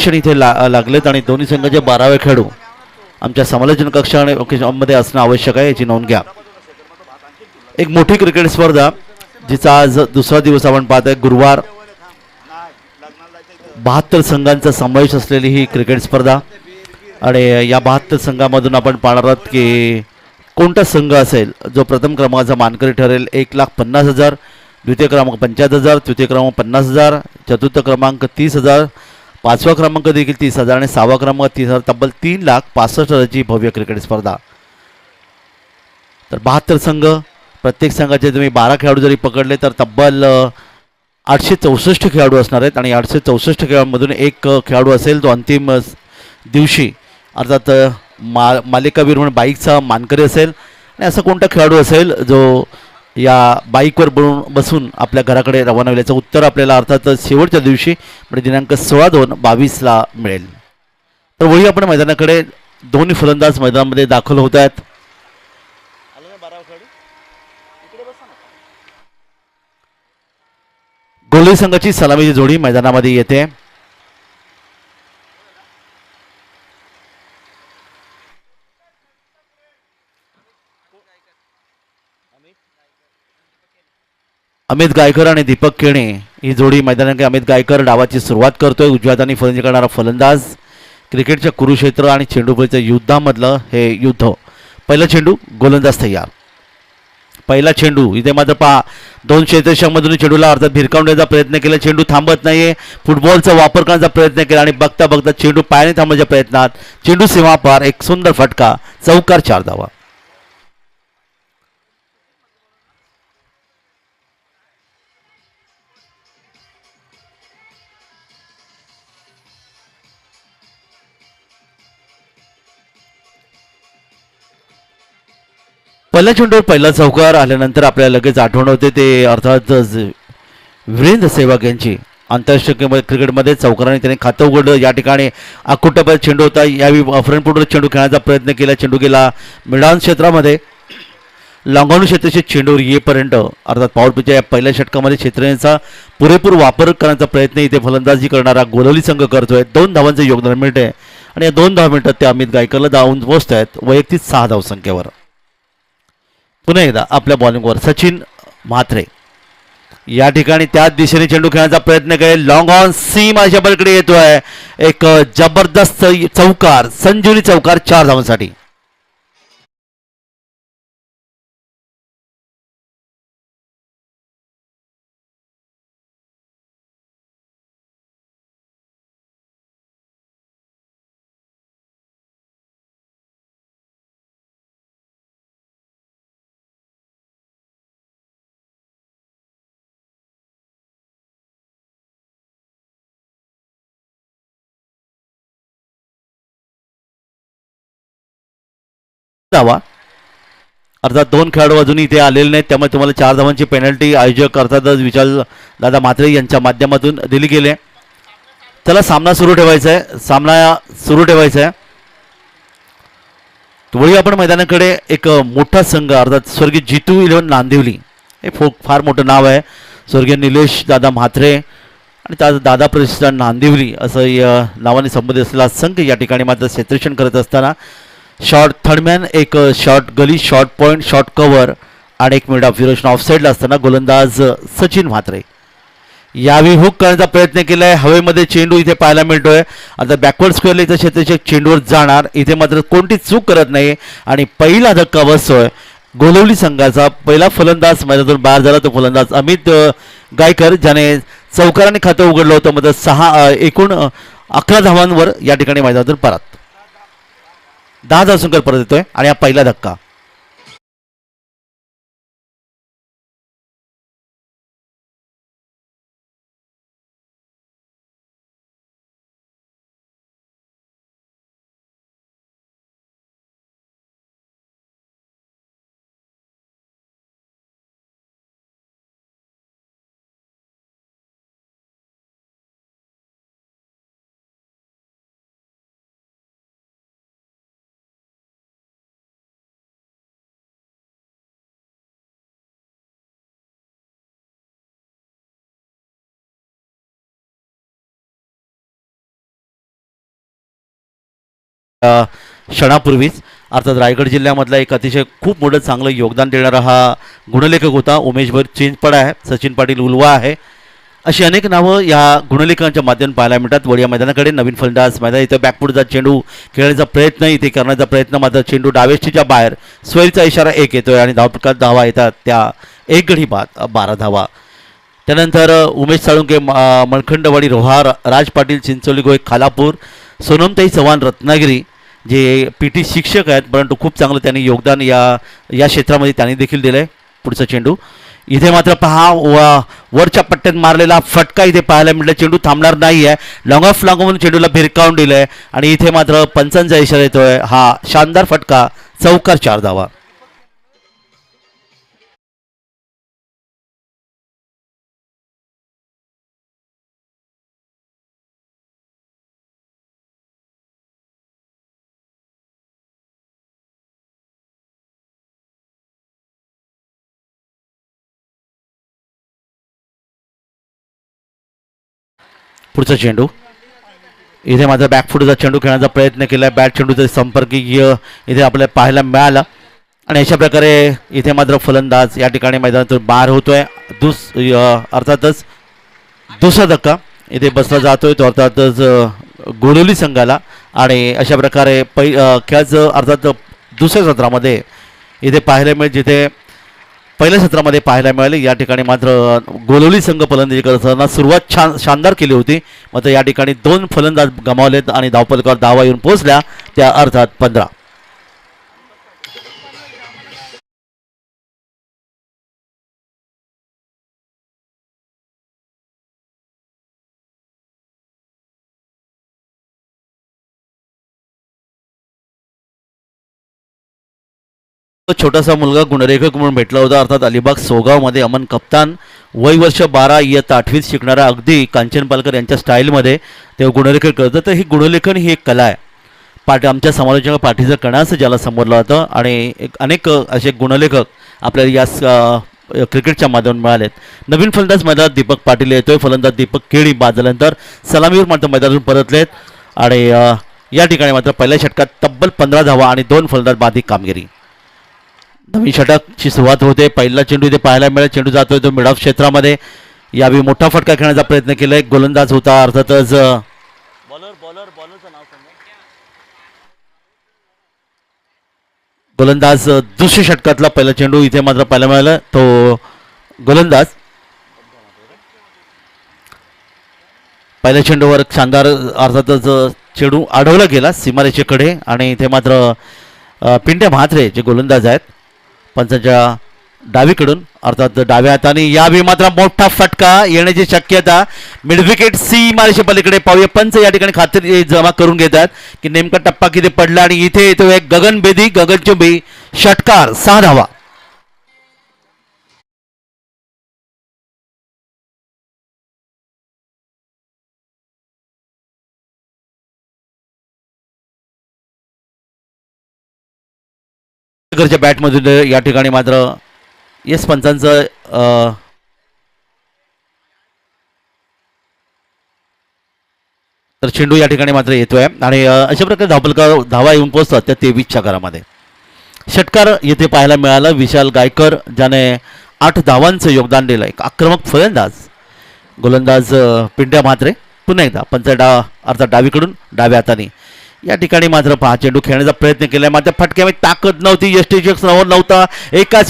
क्षण इथे लागलेत आणि दोन्ही संघाचे 12वे खेळाडू आमच्या समालोचन कक्षामध्ये असणं आवश्यक आहे, याची नोंद घ्या. एक मोठी क्रिकेट स्पर्धा जिचा आज दुसरा दिवस आपण पाहतोय. गुरुवार 72 संघांचा समावेश असलेली ही क्रिकेट स्पर्धा आणि या 72 संघामधून आपण पाहणार आहोत की कोणता संघ असेल जो प्रथम क्रमांकाचा मानकरी ठरेल. 1,50,000, द्वितीय क्रमांक 75,000, तृतीय क्रमांक 50,000, चतुर्थ क्रमांक 30,000, पाचवा क्रमांक देखील 30,000 आणि सहावा क्रमांक 30,000. तब्बल 3,65,000ची भव्य क्रिकेट स्पर्धा. तर 72 संघ, प्रत्येक संघाचे तुम्ही 12 खेळाडू जरी पकडले तर तब्बल 864 खेळाडू असणार आहेत आणि 864 खेळाडूंमधून एक खेळाडू असेल तो अंतिम दिवशी अर्थात मालिकावीर म्हणून बाईकचा मानकरी असेल. आणि असा कोणता खेळाडू असेल जो या बाईकवर बसून आपल्या घराकडे रवाना होईल, याचं उत्तर आपल्याला अर्थात शेवटच्या दिवशी म्हणजे दिनांक 16/2/22 मिळेल. तर वही आपण मैदानाकडे दोन्ही फलंदाज मैदानामध्ये दाखल होत आहेत. गोलई संघाची सलामीची जोडी मैदानामध्ये येते. अमित गायकर आणि दीपक केणे ही जोडी मैदानाकडे. अमित गायकर डावाची सुरुवात करतोय. उजव्या हाताने फलंदाजी करणारा फलंदाज. क्रिकेटच्या कुरुक्षेत्र आणि चेंडूपळीच्या युद्धामधलं हे युद्ध. पहिला चेंडू, गोलंदाज तयार. पहिला चेंडू इथे मात्र पहा, दोन क्षेत्ररक्षकांमधून चेंडूला अर्थात भिरकावण्याचा प्रयत्न केला. चेंडू थांबत नाहीये. फुटबॉलचा वापर करण्याचा प्रयत्न केला आणि बघता बघता चेंडू पायाने थांबण्याच्या प्रयत्नात चेंडू सीमापार. एक सुंदर फटका, चौकार, 4 धावा. पहिल्या चेंडूवर पहिला चौकार आल्यानंतर आपल्याला लगेच आठवण होते ते अर्थात वीरेंद्र सेहवाग यांची. आंतरराष्ट्रीय क्रिकेटमध्ये चौकाराने त्याने खातं उघडलं. या ठिकाणी अकुटपर्यंत चेंडू होता. यावेळी फ्रंट फुटवर चेंडू खेळण्याचा प्रयत्न केला. चेंडू गेला मिडान क्षेत्रामध्ये. लांगावणी क्षेत्राचे चेंडूवर येईपर्यंत अर्थात पॉवर प्लेच्या या पहिल्या षटकामध्ये क्षेत्रांचा पुरेपूर वापर करण्याचा प्रयत्न इथे फलंदाजी करणारा गोलवली संघ करतोय. 2 धावांचं योगदान मिळते आणि या 2 धावा मिळतात ते अमित गायकरला धावून पोहोचत आहेत वैयक्तिक 6 धावसंख्येवर. पुन्हा एकदा आपल्या बॉलिंगवर सचिन म्हात्रे. या ठिकाणी त्याच दिशेने चेंडू खेळण्याचा प्रयत्न करेल. लॉंग ऑन सीम अशा बलकडे येतोय. एक जबरदस्त चौकार, संजीवनी चौकार, 4 धावांसाठी. धावा अर्थात 2 खेळाडू अजूनही इथे आलेले नाहीत, त्यामुळे तुम्हाला 4 धावांची पेनल्टी आयोजक अर्थातच विशाल दादा म्हात्रे यांच्या माध्यमातून दिली गेली. चला सामना सुरू ठेवायचा आहे. सामना सुरू ठेवायचा आहे. वळी आपण मैदानाकडे एक मोठा संघ अर्थात स्वर्गीय जितू 11 नांदिवली. हे फार मोठं नाव आहे. स्वर्गीय निलेश दादा म्हात्रे आणि त्याचं दादा प्रतिष्ठान नांदिवली असं नावाने संबोधित असलेला संघ या ठिकाणी मात्र क्षेत्ररक्षण करत असताना शॉर्ट थर्डमॅन, एक शॉर्ट गली, शॉर्ट पॉईंट, शॉर्ट कव्हर आणि 1 मिनिट ऑफ विरोशन ऑफसाईडला असताना गोलंदाज सचिन म्हात्रे. यावेळी हुक करण्याचा प्रयत्न केलाय. हवेमध्ये चेंडू इथे पाहायला मिळतोय. आता बॅकवर्ड स्क्वेअरला इथं क्षेत्ररक्षक चेंडूवर जाणार. इथे मात्र कोणती चूक करत नाही आणि पहिला धक्का बसतोय गोलवली संघाचा. पहिला फलंदाज मैदानातून बाहेर झाला तो फलंदाज अमित गायकर, ज्याने चौकाराने खातं उघडलं होतं. मात्र एकूण 11 धावांवर या ठिकाणी मैदानातून परत 10 धावसंख्या परत येतोय आणि हा पहिला धक्का. क्षणापूर्वीच अर्थात रायगड जिल्ह्यामधला एक अतिशय खूप मोठं चांगलं योगदान देणारा हा गुणलेखक होता. उमेशभर चिंचपडा आहे, सचिन पाटील उलवा आहे, अशी अनेक नावं या गुणलेखकांच्या माध्यमातून पाहायला मिळतात. वडिया मैदानाकडे नवीन फलंदाज मैदान इथं बॅकफुटचा चेंडू खेळण्याचा प्रयत्न इथे करण्याचा प्रयत्न, मात्र चेंडू डावेस्टीच्या बाहेर स्वैरचा इशारा एक येतोय आणि धावपटकात धावा येतात त्या एक गडी बाद 12 धावा. त्यानंतर उमेश साळुंके मळखंडवाडी रोहा, राज पाटील चिंचोली गोय Khalapur, सोनमताई Chavan Ratnagiri J P T शिक्षक आहेत, परंतु खूप चांगलं त्यांनी योगदान या क्षेत्रामध्ये त्यांनी देखील दिलं आहे. पुढचा चेंडू इथे मात्र पहा वरच्या पट्ट्यात मारलेला फटका इथे पाहायला मिळाला. चेंडू थांबणार नाही आहे, लॉंग ऑफ लागून चेंडूला भिरकावून दिलं आहे आणि इथे मात्र पंचांचा इशारा येतोय. हा शानदार फटका, चौकार 4 धावा. पुढचा चेंडू इथे मात्र बॅकफुटचा चेंडू खेळण्याचा प्रयत्न केला. बॅट चेंडूचा संपर्कीय इथे आपल्याला पाहायला मिळाला आणि अशा प्रकारे इथे मात्र फलंदाज या ठिकाणी मैदानातून बाहेर होतोय. अर्थातच दुसरा धक्का इथे बसला जातोय तो अर्थातच गोडोली संघाला. आणि अशा प्रकारे खेळाचं अर्थात दुसऱ्या सत्रामध्ये इथे पाहायला मिळेल, जिथे पहिल्या सत्रामध्ये पाहायला मिळाले या ठिकाणी मात्र गोलोली संघ फलंदाजी करत असताना सुरुवात शानदार केली होती, मात्र या ठिकाणी 2 फलंदाज गमावलेत आणि धावपलकावर धावा येऊन पोहोचल्या त्या अर्थात 15. छोटासा मुलगा गुणरेखक म्हणून भेटला होता, अर्थात अलिबाग सोगावमध्ये अमन कप्तान, वय वर्ष 12, इयत्ता 8वीत शिकणारा, अगदी कांचन पालकर यांच्या स्टाईलमध्ये ते गुणलेखन करतं. तर ही गुणलेखन ही एक कला आहे. आमच्या समालोचना पाठीचं कणा असं ज्याला समोरलं होतं आणि अनेक असे गुणलेखक आपल्याला या क्रिकेटच्या माध्यमातून मिळालेत. नवीन फलंदाज मैदानात दीपक पाटील येतोय. फलंदाज दीपक केळी बाद झाल्यानंतर सलामीवर मात्र मैदानातून परतलेत आणि या ठिकाणी मात्र पहिल्या षटकात तब्बल 15 धावा आणि 2 फलंदाज बाधिक कामगिरी. नवीन षटकची सुरुवात होते. पहिला चेंडू इथे पाहायला मिळेल. चेंडू जातोय तो मिड ऑफ क्षेत्रामध्ये. यावेळी मोठा फटका खेळण्याचा प्रयत्न केलाय. गोलंदाज होता अर्थातच गोलंदाज दुसऱ्या षटकातला पहिला चेंडू इथे मात्र पाहायला मिळाला. तो गोलंदाज पहिल्या चेंडूवर शानदार अर्थातच चेंडू अडवला गेला सीमारेषेकडे आणि इथे मात्र पिंट्या म्हात्रे जे गोलंदाज आहेत पंचांच्या डावीकडून अर्थात डाव्या हाताने यावेळी मात्र मोठा फटका येण्याची शक्यता. मिडविकेट सीमारेषे पलीकडे पाहूया. पंच या ठिकाणी खात्री जमा करून घेतात की नेमका टप्पा किती पडला आणि इथे येतो एक गगनभेदी गगनचुंबी षटकार 6 धावा. बॅटमधून या ठिकाणी मात्र येस पंचांचं तर चेंडू या ठिकाणी मात्र येतोय आणि अशा प्रकारे धावा येऊन पोहोचतात त्या 23च्या घरामध्ये. षटकार येथे पाहायला मिळाला. विशाल गायकर ज्याने 8 धावांचं योगदान दिलं. एक आक्रमक फलंदाज गोलंदाज पिंट्या म्हात्रे पुन्हा एकदा पंच अर्थात डावीकडून डाव्या हाताने या ठिकाणी मात्र पहा चेंडू खेळण्याचा प्रयत्न केला. मात्र फटक्यामध्ये ताकद नव्हती, यष्टीचक नव्हता. एकाच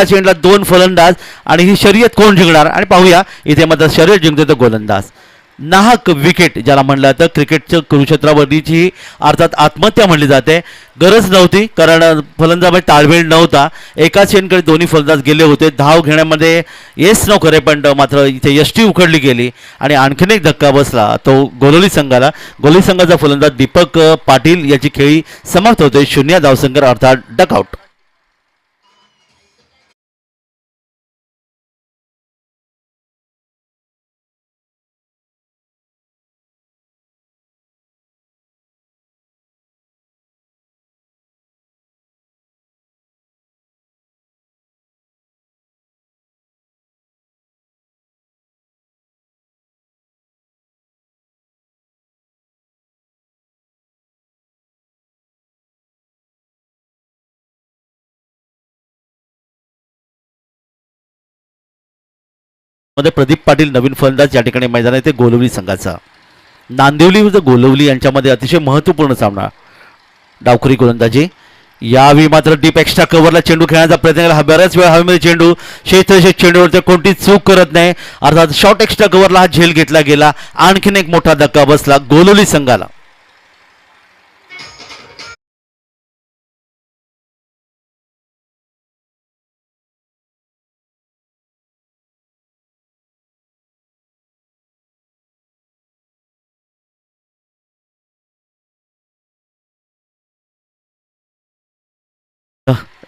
चेंडूला 2 फलंदाज आणि ही शर्यत कोण जिंकणार आणि पाहूया. इथे मात्र शर्यत जिंकतो तो गोलंदाज. नाहक विकेट ज्याला म्हणलं जातं क्रिकेटचं कुरुक्षेत्रावरची अर्थात आत्महत्या म्हणली जाते. गरज नव्हती कारण फलंदाजामध्ये ताळमेळ नव्हता. एकाच चेंडूकडे दोन्ही फलंदाज गेले होते. धाव घेण्यामध्ये येस नो खरे पण मात्र इथे यष्टी उखडली गेली आणि आणखीन एक धक्का बसला तो गोलोली संघाला. गोलोली संघाचा फलंदाज दीपक पाटील याची खेळी समाप्त होते 0 धावसंख्येवर अर्थात डकआउट. मध्ये प्रदीप पाटील नवीन फलंदाज या ठिकाणी मैदान आहे ते गोलवली संघाचा. नांदिवली विरुद्ध गोलवली यांच्यामध्ये अतिशय महत्त्वपूर्ण सामना. डावखुरी गोलंदाजी. यावेळी मात्र डीप एक्स्ट्रा कव्हरला चेंडू खेळण्याचा प्रयत्न केला. हा बऱ्याच वेळा हवेमध्ये चेंडू क्षेत्ररक्षक चेंडूवरती कोणती चूक करत नाही. अर्थात शॉर्ट एक्स्ट्रा कव्हरला हा झेल घेतला गेला. आणखीन एक मोठा धक्का बसला गोलवली संघाला.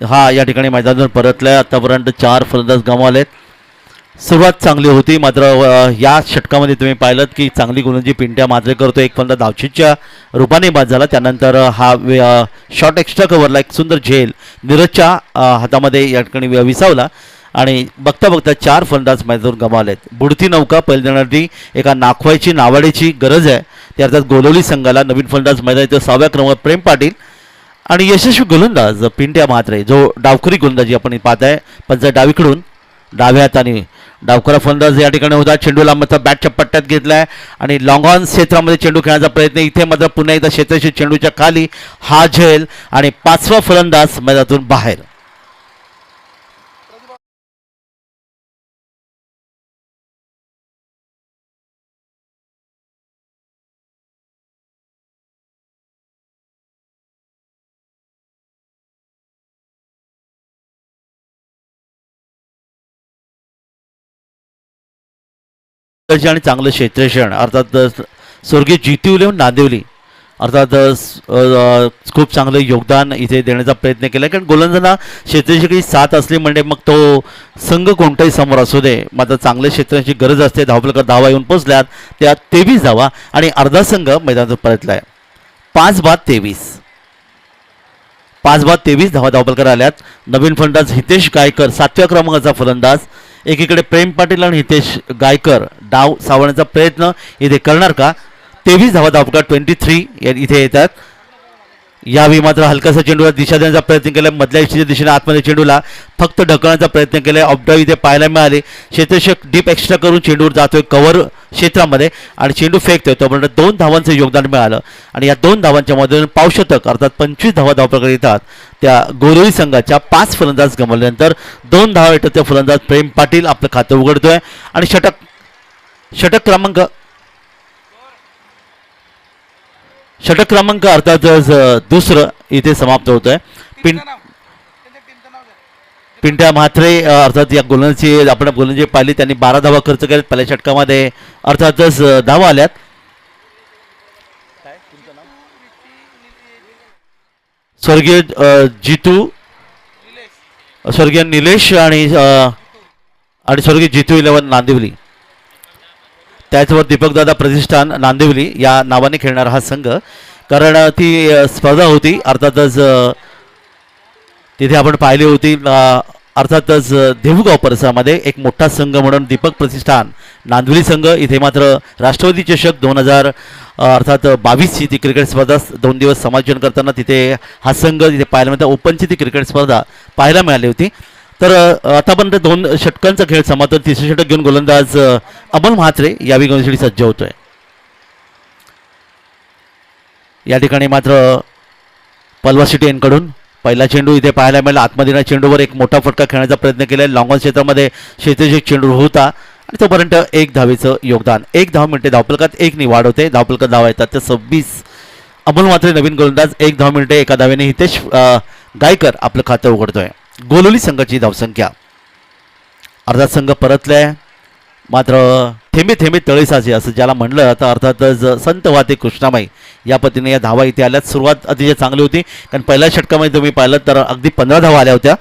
हा या ठिकाणी मैदानावर परतलाय. आतापर्यंत 4 फलंदाज गमावलेत. सुरुवात चांगली होती मात्र या षटकामध्ये तुम्ही पाहिलं की चांगली गोलंदाजी पिंट्या म्हात्रे करतो. एक फलंदाज धावचीच्या रूपाने बाद झाला. त्यानंतर हा शॉर्ट एक्स्ट्रा कव्हरला एक सुंदर झेल नीरजच्या हातामध्ये या ठिकाणी विसावला आणि बघता बघता 4 फलंदाज मैदानावर गमावलेत. बुडती नौका पहिली देणारी एका नाखवायची नावाड्याची गरज आहे. त्या अर्थात गोलवली संघाला नवीन फलंदाज मैदान येतो 6व्या क्रमांकावर प्रेम पाटील आणि यशस्वी गोलंदाज पिंट्या म्हात्रे जो डावखुरी गोलंदाजी आपण पाहताय पंच डावीकडून डाव्या हाताने डावखुरा फलंदाज या ठिकाणी होता. चेंडूला मात्र बॅटच्या पट्ट्यात घेतलाय आणि लॉंग ऑन क्षेत्रामध्ये चेंडू खेळण्याचा प्रयत्न. इथे मात्र पुन्हा एकदा क्षेत्राशी चेंडूच्या खाली हा झेल आणि 5वा फलंदाज मैदानातून बाहेर. आणि चांगलं क्षेत्ररक्षण अर्थात स्वर्गीय जीतू इलेव्हन नांदिवली अर्थात खूप चांगलं योगदान इथे देण्याचा प्रयत्न केला. कारण गोलंदाजांना क्षेत्ररक्षकाची साथ असली म्हणजे मग तो संघ कोणताही समोर असू दे मात्र चांगल्या क्षेत्राची गरज असते. धावफलकात धावा येऊन पोचल्यात त्या 23 धावा आणि अर्धा संघ मैदानात परतलाय. 5-23 धावा धावफलकात आल्यात. नवीन फलंदाज हितेश गायकर 7व्या क्रमांकाचा फलंदाज. एकीकडे प्रेम पाटील आणि हितेश गायकर डाव सावरण्याचा प्रयत्न इथे करणार का. 23 धावा धावफलकात 23 इथे येतात. यावेळी मात्र हलकासा चेंडूला दिशा देण्याचा प्रयत्न केला. मधल्या इष्टीच्या दिशेने आतमध्ये चेंडूला फक्त ढकलण्याचा प्रयत्न केला. ऑफडाव इथे पाहायला मिळाले. क्षेत्ररक्षक डीप एक्स्ट्रा करून चेंडूवर जातोय कव्हर क्षेत्रामध्ये आणि चेंडू फेकतोय. तोपर्यंत 2 धावांचं योगदान मिळालं आणि या 2 धावांच्या मधून पावशतक अर्थात 25 धावा धावफलकात येतात. त्या गोलवली संघाच्या 5 फलंदाज गमावल्यानंतर 2 धावा येतात. त्या फलंदाज प्रेम पाटील आपलं खातं उघडतोय आणि षटक क्रमांक अर्थात दुसरं इथे समाप्त होतोय. पिंट्या म्हात्रे अर्थात या गोलंदाजी आपण गोलंदाजी पाहिली त्यांनी 12 धावा खर्च केल्यात. पहिल्या षटकामध्ये अर्थातच धावा आल्यात. स्वर्गीय निलेश आणि स्वर्गीय जितू इलेव्हन नांदिवली त्याचवर दीपकदादा प्रतिष्ठान नांदिवली या नावाने खेळणारा हा संघ. कारण ती स्पर्धा होती अर्थातच तिथे आपण पाहिली होती. अर्थातच देहूगाव परिसरामध्ये एक मोठा संघ म्हणून दीपक प्रतिष्ठान नांदिवली संघ. इथे मात्र राष्ट्रवादी चषक 2022ची ती क्रिकेट स्पर्धा 2 दिवस समायोजन करताना तिथे हा संघ तिथे पाहायला मिळतं. ओपनची ती क्रिकेट स्पर्धा पाहायला मिळाली होती. तर आतापर्यंत 2 षटकांचा खेळ समाप्त. 3रे षटक घेऊन गोलंदाज अमोल म्हात्रे यावेळी गोलंदाजीसाठी सज्ज होतोय. या ठिकाणी मात्र पलवा सिटी यांकडून पहिला चेंडू इथे पाहायला मिळाला. आतमधील चेंडूवर एक मोठा फटका खेळण्याचा प्रयत्न केला. लॉंग ऑन क्षेत्रामध्ये क्षेत्ररक्षक चेंडू होता आणि तोपर्यंत 1 धावेचं योगदान. 1 धाव मिनिटे धावफलकात 1 नि वाढ होते. धावफलकात धावा येतात ते 26. अमोल म्हात्रे नवीन गोलंदाज. 1 धाव मिनिटे 1 धावेने हितेश गायकर आपलं खातं उघडतोय. गोलवली संघाची धावसंख्या अर्धा संघ परतलाय मात्र थेंबे थेंबे तळे साचे असं ज्याला म्हणलं तर अर्थातच संत वाहते कृष्णामाई या पद्धतीने या धावा इथे आल्यात. सुरुवात अतिशय चांगली होती कारण पहिल्या षटकामध्ये तुम्ही पाहिलं तर अगदी 15 धावा आल्या होत्या.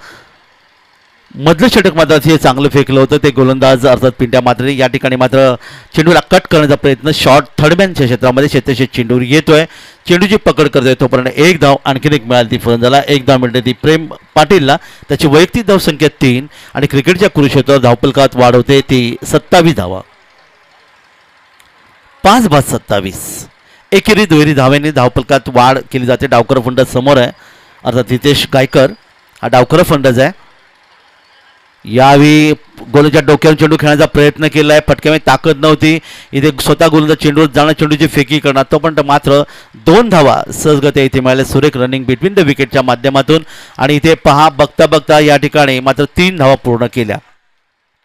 मधलं षटक मात्र अतिशय चांगलं फेकलं होतं ते गोलंदाज अर्थात पिंट्या म्हात्रे. या ठिकाणी मात्र चेंडूला कट करण्याचा प्रयत्न शॉर्ट थर्डमॅनच्या क्षेत्रामध्ये क्षेत्ररक्षक चेंडूवर येतोय. चेंडूची पकड करतोय तोपर्यंत 1 धाव आणखीन एक मिळाली ती फलंदाजाला. 1 धाव मिळते ती प्रेम पाटीलला. त्याची वैयक्तिक धावसंख्या 3 आणि क्रिकेटच्या कुरुक्षेत्रावर धावफलकात वाढ होते ती 27 धावा. 5-27 एकेरी दुहेरी धाव्यांनी धावफलकात वाढ केली जाते. डावकर फलंदाज समोर आहे अर्थात हितेश गायकर हा डावकर फलंदाज आहे. यावेळी गोलच्या डोक्यावर चेंडू खेळण्याचा प्रयत्न केला आहे, फटक्यामध्ये ताकद नव्हती, इथे स्वतः गोलंदाज चेंडूवर जाणं, चेंडूची फेकी करणार, तो पण मात्र 2 धावा सहजगत्या इथे मिळाल्या. सुरेख रनिंग बिटवीन द विकेटच्या माध्यमातून. आणि इथे पहा, बघता बघता या ठिकाणी मात्र 3 धावा पूर्ण केल्या.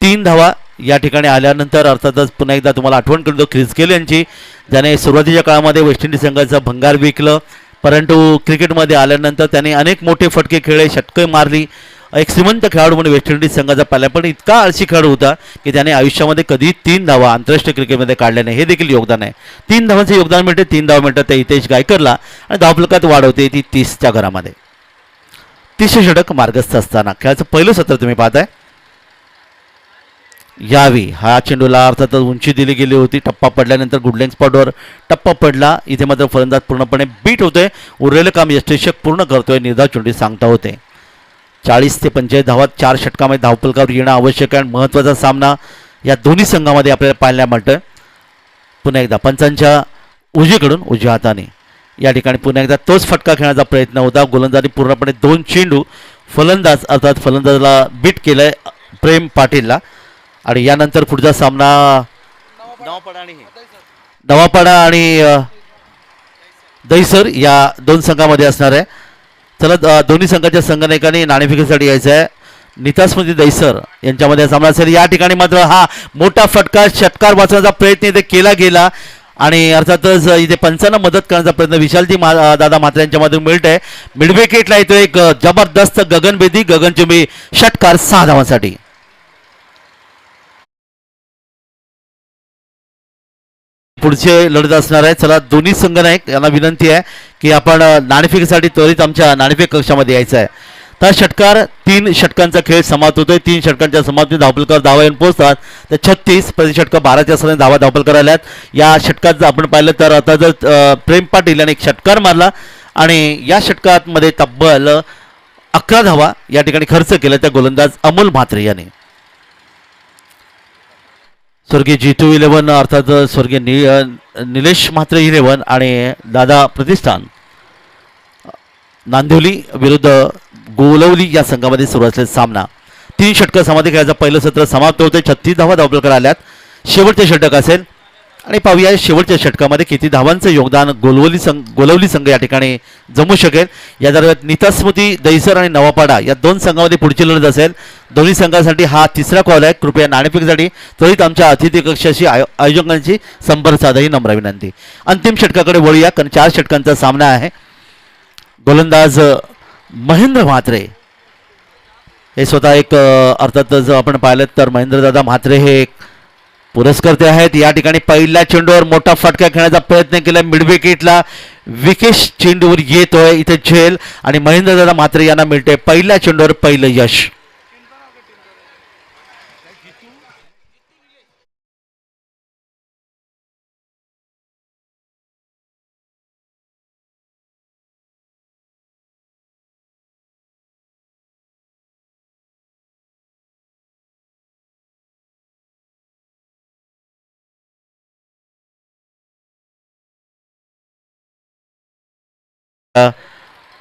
3 धावा या ठिकाणी आल्यानंतर अर्थातच पुन्हा एकदा तुम्हाला आठवण करतो ख्रिसगेल यांची, ज्याने सुरुवातीच्या काळामध्ये वेस्ट इंडिज संघाचं भंगार विकलं, परंतु क्रिकेटमध्ये आल्यानंतर त्याने अनेक मोठे फटके खेळले, षटके मारली. एक श्रीमंत खेळाडू म्हणून वेस्ट इंडिज संघाचा पाहिला, पण इतका आळशी खेळाडू होता की त्याने आयुष्यामध्ये कधी 3 धावा आंतरराष्ट्रीय क्रिकेटमध्ये काढल्या नाही. हे देखील योगदान आहे. 3 धावांचे योगदान मिळते. 3 धावा मिळतात त्या हितेश गायकरला आणि धावफलकात वाढवते ती 30च्या घरामध्ये. 30 षटक मार्गस्थ असताना खेळाचं पहिलं सत्र तुम्ही पाहताय. यावी हा चेंडूला अर्थातच उंची दिली गेली होती, टप्पा पडल्यानंतर गुडलेंग स्पॉटवर टप्पा पडला. इथे मात्र फलंदाज पूर्णपणे बीट होतोय, उरलेलं काम यष्टीक्षक पूर्ण करतोय, निर्धाव चेंडू सांगता होते. 40 ते 45 धावात 4 षटकामध्ये धावफलकावर येणं आवश्यक आहे. महत्त्वाचा सामना या दोन्ही संघामध्ये आपल्याला पाहायला मिळतोय. पुन्हा एकदा पंचांच्या उजवीकडून उजव्या हाताने या ठिकाणी पुन्हा एकदा तोच फटका खेळण्याचा प्रयत्न होता. गोलंदाजी पूर्णपणे 2 चेंडू फलंदाज अर्थात फलंदाजाला बीट केलंय प्रेम पाटीलला. आणि यानंतर पुढचा सामना नवापाडा आणि दहिसर या 2 संघामध्ये असणार आहे. चला, दोन्ही संघाच्या संघनायकांनी नाणेफेकीसाठी यायचं आहे. नितास्मृती दहिसर यांच्यामध्ये सामना असेल. या ठिकाणी मात्र हा मोठा फटका षटकार वाचवण्याचा प्रयत्न इथे केला गेला आणि अर्थातच इथे पंचांना मदत करण्याचा प्रयत्न विशालजी दादा म्हात्रे यांच्यामध्ये मिळत आहे. मिडविकेटला येतो एक जबरदस्त गगनभेदी गगनचुंबी षटकार 6 धावांसाठी. पुढचे लढत असणार आहे. चला, दोन्ही संघनायक यांना विनंती आहे की आपण नाणेफेकीसाठी त्वरित आमच्या नाणेफेक कक्षामध्ये यायचं आहे. तर षटकार 3 षटकांचा खेळ समाप्त होतोय. 3 षटकांच्या समाप्ती धावफलकावर धावा येऊन पोहोचतात. तर 36 प्रति षटक 12च्या सरांनी धावा धावफलकार आल्यात. या षटकात आपण पाहिलं तर आता जर प्रेम पाटील याने एक षटकार मारला आणि या षटकामध्ये तब्बल 11 धावा या ठिकाणी खर्च केला त्या गोलंदाज अमोल म्हात्रे याने. स्वर्गीय G2 11 अर्थात स्वर्गीय निलेश म्हात्रे 11 आणि दादा प्रतिष्ठान नांदिवली विरुद्ध गोलवली या संघामध्ये सुरू असलेला सामना. 3 षटक समाधी खेळायचं पहिलं सत्र समाप्त होते. 36 धावा धावफलकार आल्यात. शेवटचे षटक असेल आणि पाहूया शेवटच्या षटकामध्ये किती धावांचं योगदान गोलवली संघ या ठिकाणी जमू शकेल. या दरम्यान नितास्मृती दहिसर आणि नवापाडा या 2 संघामध्ये पुढची लढत असेल. दोन्ही संघांसाठी हा 3रा कॉल आहे. कृपया नाणेफेकीसाठी त्वरित आमच्या अतिथी कक्षाशी आयोजकांची संपर्क साधाही नम्र विनंती. अंतिम षटकाकडे वळूया कारण 4 षटकांचा सामना आहे. गोलंदाज महेंद्र म्हात्रे हे स्वतः एक अर्थातच आपण पाहिलं तर महेंद्रदादा म्हात्रे हे एक पुरस्कर्ते आहेत. या ठिकाणी पहिल्या चेंडूवर मोठा फटका खेळण्याचा प्रयत्न केला. मिडविकेटला विकेश चेंडूवर येतोय इथे झेल आणि महेंद्रदादा म्हात्रे यांना मिळते पहिल्या चेंडूवर पहिलं यश.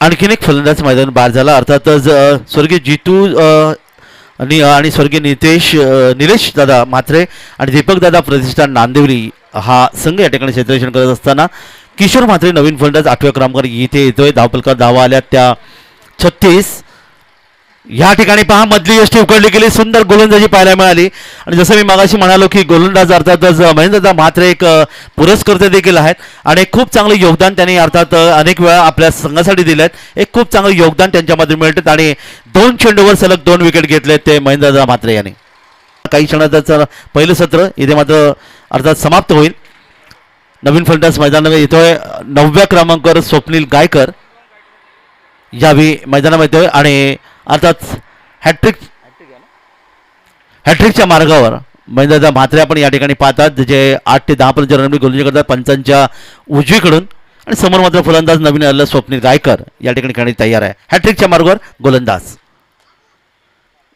आणखीन एक फलंदाज मैदान बाहेर झाला. अर्थातच स्वर्गीय G2 आणि स्वर्गीय निलेश दादा म्हात्रे आणि दीपक दादा प्रतिष्ठान नांदिवली हा संघ या ठिकाणी क्षेत्ररक्षण करत असताना किशोर म्हात्रे नवीन फलंदाज 8व्या क्रमांकावर इथे येतोय. धावफलकावर धावा आल्या त्या 36. या ठिकाणी पहा मधली यष्टी उकडली गेली. सुंदर गोलंदाजी पाहायला मिळाली आणि जसं मी मागाशी म्हणालो की गोलंदाज अर्थातच महेंद्रदा म्हात्रे एक पुरस्कर्ते देखील आहेत आणि खूप चांगलं योगदान त्यांनी अर्थात अनेक वेळा आपल्या संघासाठी दिलेत. एक खूप चांगलं योगदान त्यांच्यामध्ये मिळतं आणि 2 चेंडूवर सलग 2 विकेट घेतले ते महेंद्रदा म्हात्रे यांनी. काही क्षणातच पहिलं सत्र इथे मात्र अर्थात समाप्त होईल. नवीन फलंदाज मैदानामध्ये येतोय 9व्या क्रमांकावर स्वप्नील गायकर यावेळी मैदानामध्ये येतोय आणि अर्थात हॅट्रिकच्या मार्गावर महेंद्रदा म्हात्रे आपण या ठिकाणी पाहतात जे 8 ते 10 पर्यंत रणनीती गोलंदाजी करतात पंचांच्या उजवीकडून आणि समोर मात्र फलंदाज नवीन आलेला स्वप्नील गायकर या ठिकाणी खेळण्यास तयार आहे. हॅट्रिकच्या मार्गावर गोलंदाज.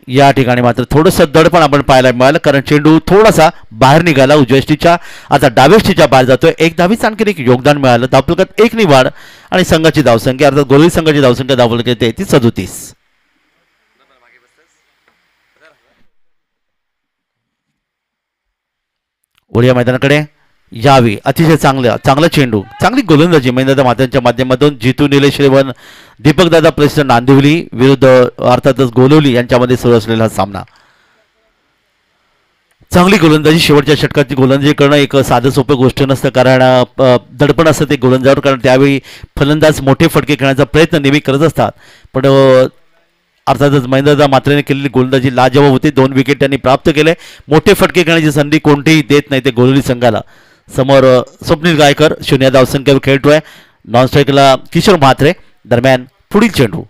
या ठिकाणी मात्र थोडंसं दडपण आपण पाहायला मिळालं कारण चेंडू थोडासा बाहेर निघाला उजव्या आता डाव्या बाहेर जातोय. 1 धावीचं आणखी एक योगदान मिळालं. धावफलकात 1 वाढ आणि संघाची धावसंख्या अर्थात गोलवली संघाची धावसंख्या धावफलकात 37. ओढिया मैदानाकडे यावी. अतिशय चांगला चेंडू, चांगली गोलंदाजी महेंद्रदादा म्हात्रेंच्या माध्यमातून. जितू निलेश इलेव्हन दीपकदादा प्रेसिडेंट नांदिवली विरुद्ध अर्थातच गोलवली यांच्यामध्ये सुरू असलेला हा सामना. चांगली गोलंदाजी, शेवटच्या षटकाची गोलंदाजी करणं एक साधं सोपं गोष्ट नसतं, कारण दडपण असतं ते गोलंदाजावर, कारण त्यावेळी फलंदाज मोठे फटके खेळण्याचा प्रयत्न नेहमी करत असतात. पण अर्थातच महेंद्रदादा म्हात्रेने केलेली गोलंदाजी लाजवाब होती. 2 विकेट त्यांनी प्राप्त केले. मोठे फटके खेळण्याची संधी कोणतीही देत नाही ते गोलवली संघाला. समोर स्वप्नील गायकर 0 धावसंख्येवर खेळतोय. नॉन स्ट्राईकला किशोर म्हात्रे. दरम्यान पुढील चेंडू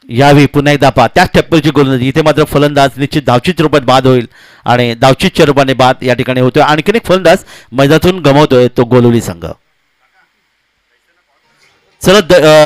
यावी पुन्हा एकदा पहा त्याच टप्प्याची गोलंदाजी. इथे मात्र फलंदाज निश्चित धावचीच्या रूपात बाद होईल आणि धावचीच्या रूपाने बाद या ठिकाणी होतोय. आणखीन एक फलंदाज मैदानातून गमावतोय तो गोलवली संघ. चला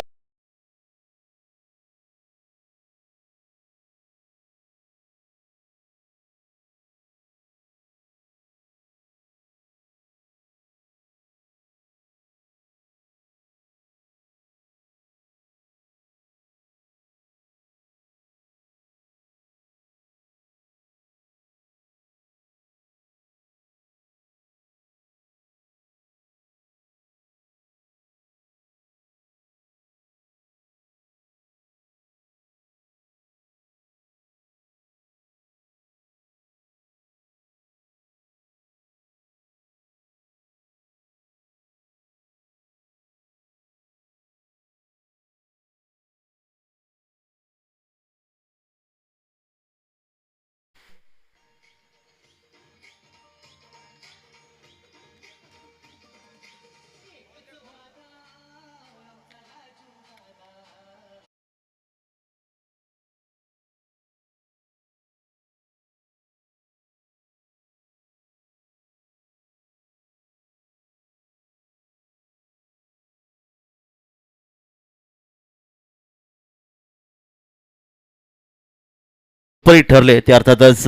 ठरले ते अर्थातच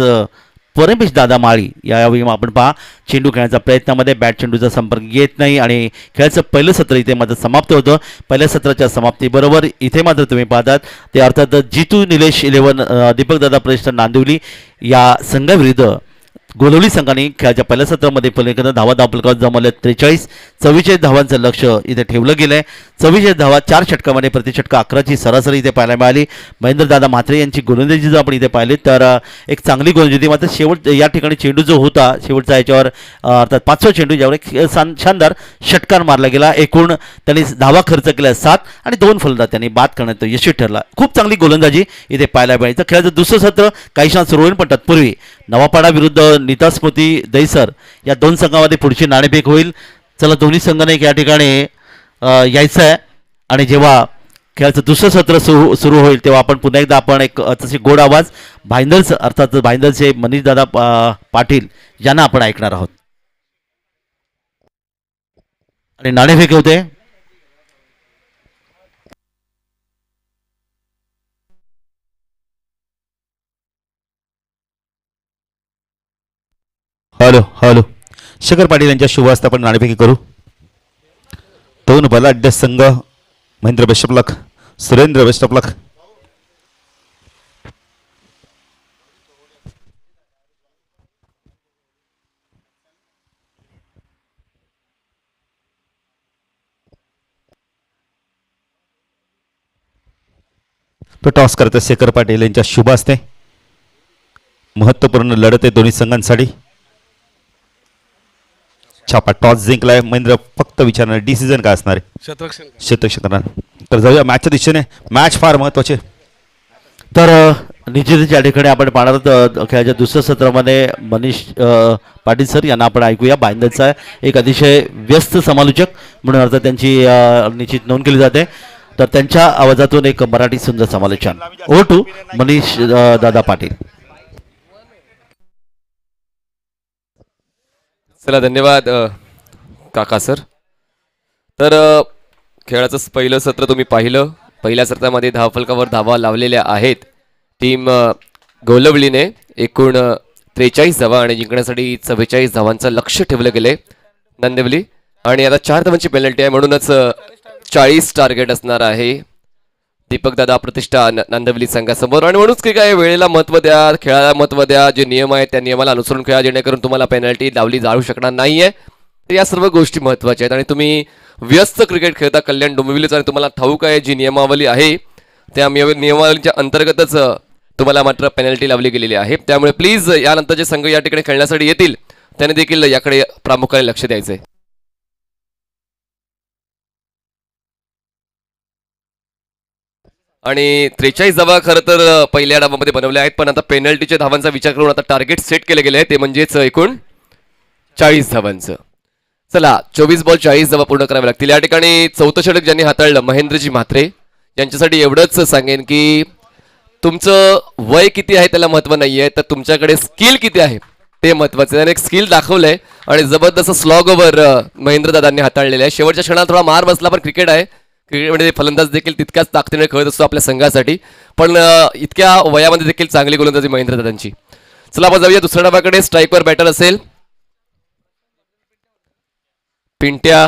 परमेश दादा माळी. यावेळी आपण पहा चेंडू खेळण्याचा प्रयत्नामध्ये बॅट चेंडूचा संपर्क येत नाही आणि खेळाचं पहिलं सत्र इथे मात्र समाप्त होतं. पहिल्या सत्राच्या समाप्तीबरोबर इथे मात्र तुम्ही पाहतात ते अर्थातच जितू निलेश इलेव्हन दीपकदादा प्रेसिडेंट नांदिवली या संघाविरुद्ध गोलवली संघाने खेळाच्या पहिल्या सत्रामध्ये पलीकडे धावा धावफलकावर जमवले 43. 44 धावांचं लक्ष इथे ठेवलं गेलंय. 44 धावा 4 षटकामध्ये प्रति षटका 11ची सरासरी इथे पाहायला मिळाली. महेंद्रदादा म्हात्रे यांची गोलंदाजी जर आपण इथे पाहिली तर एक चांगली गोलंदाजी. मात्र शेवट या ठिकाणी चेंडू जो होता शेवटचा याच्यावर अर्थात 5वा चेंडू ज्यावेळी शानदार षटकार मारला गेला. एकूण त्यांनी धावा खर्च केला 7 आणि 2 फलंदाज त्यांनी बाद करण्यात यशस्वी ठरला. खूप चांगली गोलंदाजी इथे पाहायला मिळाली. तर खेळाचं दुसरं सत्र काही क्षणात सुरू होईल, पण तत्पूर्वी नवापाडा विरुद्ध नीता स्मृती दैसर या 2 संघामध्ये पुढची नाणेफेक होईल. चला दोन्ही संघाने या ठिकाणी यायचं आहे आणि जेव्हा खेळाचं दुसरं सत्र सुरू होईल तेव्हा आपण पुन्हा एकदा आपण एक तशी गोड आवाज भाईंदर अर्थात भाईंदरचे मनीषदादा पाटील यांना आपण ऐकणार आहोत. आणि नाणेफेक होते. हॅलो हॅलो शेखर पाटील यांच्या शुभ हस्ते आपण नाणेफेकी करू. 2 बलाढ्य संघ Mahendra best of luck, Surendra best of luck. तो टॉस करते शेखर पाटील यांच्या शुभ हस्ते. महत्त्वपूर्ण लढत आहे दोन्ही संघांसाठी. छापा टॉस जिंकलाय महेंद्र. फक्त विचारणार डिसिजन काय असणार आहे, शतक करणार. तर जाऊया मॅचच्या दिशेने. मॅच फार महत्वाचे. तर निश्चितच या ठिकाणी आपण पाहणार आहोत खेळाच्या दुसऱ्या सत्रामध्ये मनीष पाटील सर यांना आपण ऐकूया. भाईंदरचा एक अतिशय व्यस्त समालोचक म्हणून अर्थ त्यांची निश्चित नोंद केली जाते. तर त्यांच्या आवाजातून एक मराठी सुंदर समालोचन. O two Manish Dada Patil. चला धन्यवाद काका सर. तर खेळाचं पहिलं सत्र तुम्ही पाहिलं. पहिल्या सत्रामध्ये धावफलकावर धावा लावलेल्या आहेत टीम गोलवलीने. एकूण 43 धावा आणि जिंकण्यासाठी 44 धावांचं लक्ष ठेवलं गेले नांदिवली. आणि आता 4 धावांची पेनल्टी आहे म्हणूनच 40 टार्गेट असणार आहे दीपक दादा प्रतिष्ठा नांदवली संघासमोर. आणि म्हणूनच की काय, वेळेला महत्त्व द्या, खेळाला महत्त्व द्या, जे नियम आहेत त्या नियमाला अनुसरून खेळा, जेणेकरून तुम्हाला पेनल्टी लावली जाऊ शकणार नाहीये. तर या सर्व गोष्टी महत्त्वाच्या आहेत. आणि तुम्ही व्यस्त क्रिकेट खेळता कल्याण डोंबिवलीचं, आणि तुम्हाला ठाऊक आहे जी नियमावली आहे त्या नियमावलीच्या अंतर्गतच तुम्हाला मात्र पेनल्टी लावली गेलेली आहे. त्यामुळे प्लीज यानंतर जे संघ या ठिकाणी खेळण्यासाठी येतील त्याने देखील याकडे प्रामुख्याने लक्ष द्यायचे. आणि 43 धावा खरं तर पहिल्या डावामध्ये बनवल्या आहेत, पण आता पेनल्टीच्या धावांचा विचार करून आता टार्गेट सेट केले गेले आहे, ते म्हणजेच एकूण 40 धावांचं. चला, 24 बॉल 40 धावा पूर्ण कराव्या लागतील. या ठिकाणी चौथं षटक ज्यांनी हाताळलं महेंद्रजी म्हात्रे यांच्यासाठी एवढंच सांगेन की तुमचं वय किती आहे त्याला महत्व नाहीये, तर तुमच्याकडे स्किल किती आहे ते महत्वाचं. त्याने एक स्किल दाखवलंय आणि जबरदस्त स्लॉग ओव्हर महेंद्र दादांनी हाताळलेलं आहे. शेवटच्या क्षणात थोडा मार बसला, पण क्रिकेट आहे, क्रिकेटमध्ये फलंदाज देखील तितक्याच ताकदीने खेळत असतो आपल्या संघासाठी. पण इतक्या वयामध्ये देखील चांगली गोलंदाजी महेंद्र दादांची. चला आपण जाऊया दुसऱ्या डावाकडे. स्ट्राईकवर बॅटर असेल पिंट्या,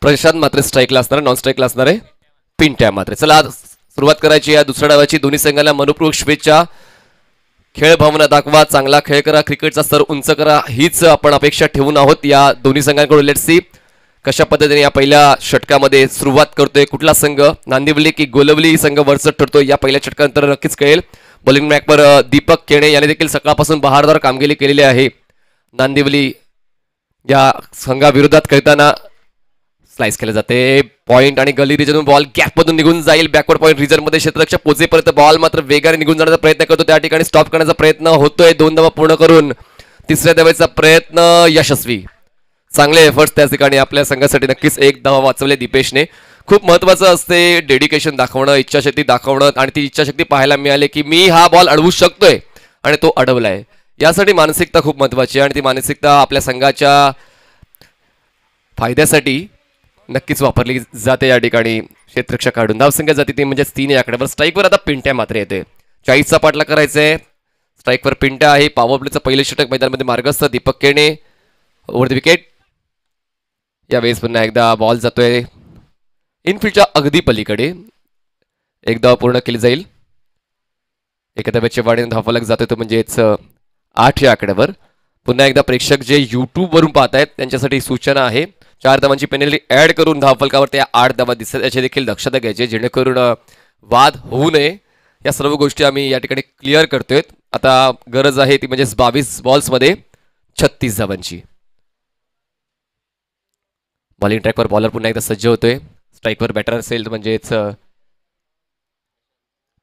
प्रशांत मात्रे स्ट्राईकला असणार, नॉन स्ट्राईकला असणार आहे पिंट्या मात्रे. चला सुरुवात करायची या दुसऱ्या डावाची. दोन्ही संघाला मनपूर्वक शुभेच्छा. खेळ भावना दाखवा, चांगला खेळ करा, क्रिकेटचा स्तर उंच करा, हीच आपण अपेक्षा ठेवून आहोत या दोन्ही संघांकडून. लेट्स सी कशा पद्धतीने या पहिल्या षटकामध्ये सुरुवात करतोय कुठला संघ, नांदिवली की गोलवली संघ वरचढ ठरतोय या पहिल्या षटकानंतर नक्कीच कळेल. बॉलिंग मॅकवर दीपक केणे याने देखील सकाळपासून बहारदार कामगिरी केलेली आहे. नांदिवली या संघाविरोधात खेळताना स्लाइस केले जाते, पॉइंट आणि गली रिजन बॉल गॅपमधून निघून जाईल. बॅकवर्ड पॉइंट रिजन मध्ये क्षेत्ररक्षक पोहोचेपर्यंत बॉल मात्र वेगाने निघून जाण्याचा प्रयत्न करतो, त्या ठिकाणी स्टॉप करण्याचा प्रयत्न होतोय. 2 धावा पूर्ण करून तिसऱ्या धावेचा प्रयत्न यशस्वी. चांगले एफर्ट्स त्या ठिकाणी आपल्या संघासाठी. नक्कीच 1 धावा वाचवले दीपेशने. खूप महत्वाचं असते डेडिकेशन दाखवणं, इच्छाशक्ती दाखवणं, आणि ती इच्छाशक्ती पाहायला मिळाली की मी हा बॉल अडवू शकतोय आणि तो अडवलाय. यासाठी मानसिकता खूप महत्वाची आहे आणि ती मानसिकता आपल्या संघाच्या फायद्यासाठी नक्कीच वापरली जाते या ठिकाणी. क्षेत्ररक्षक काढून धावसंख्या जाते ती म्हणजेच 3 या आकड्यावर. स्ट्राईकवर आता पिंट्या मात्र येते. 40चा पाठला करायचंय. स्ट्राईकवर पिंट्या आहे. पॉवर प्लेचं पहिलं षटक मैदानामध्ये मार्गस्थ Deepak Kene over the wicket. यावेळेस पुन्हा एकदा बॉल जातोय इनफिल्डच्या अगदी पलीकडे. एकदा पूर्ण केली जाईल. एका धावेच्या वाढीने धावफलक जातोय तो म्हणजेच 8 या आकड्यावर. पुन्हा एकदा प्रेक्षक जे YouTube वरून पाहत आहेत त्यांच्यासाठी सूचना आहे, 4 धावांची पेनल्टी ऍड करून धावफलकावर त्या 8 धावा दिसतात याची देखील दक्षता घ्यायची, जेणेकरून वाद होऊ नये. या सर्व गोष्टी आम्ही या ठिकाणी क्लिअर करतोय. आता गरज आहे ती म्हणजेच 22 बॉल्समध्ये 36 धावांची. बॉलिंग ट्रॅकवर बॉलर पुन्हा एकदा सज्ज होतोय. स्ट्राईकवर बॅटर असेल म्हणजेच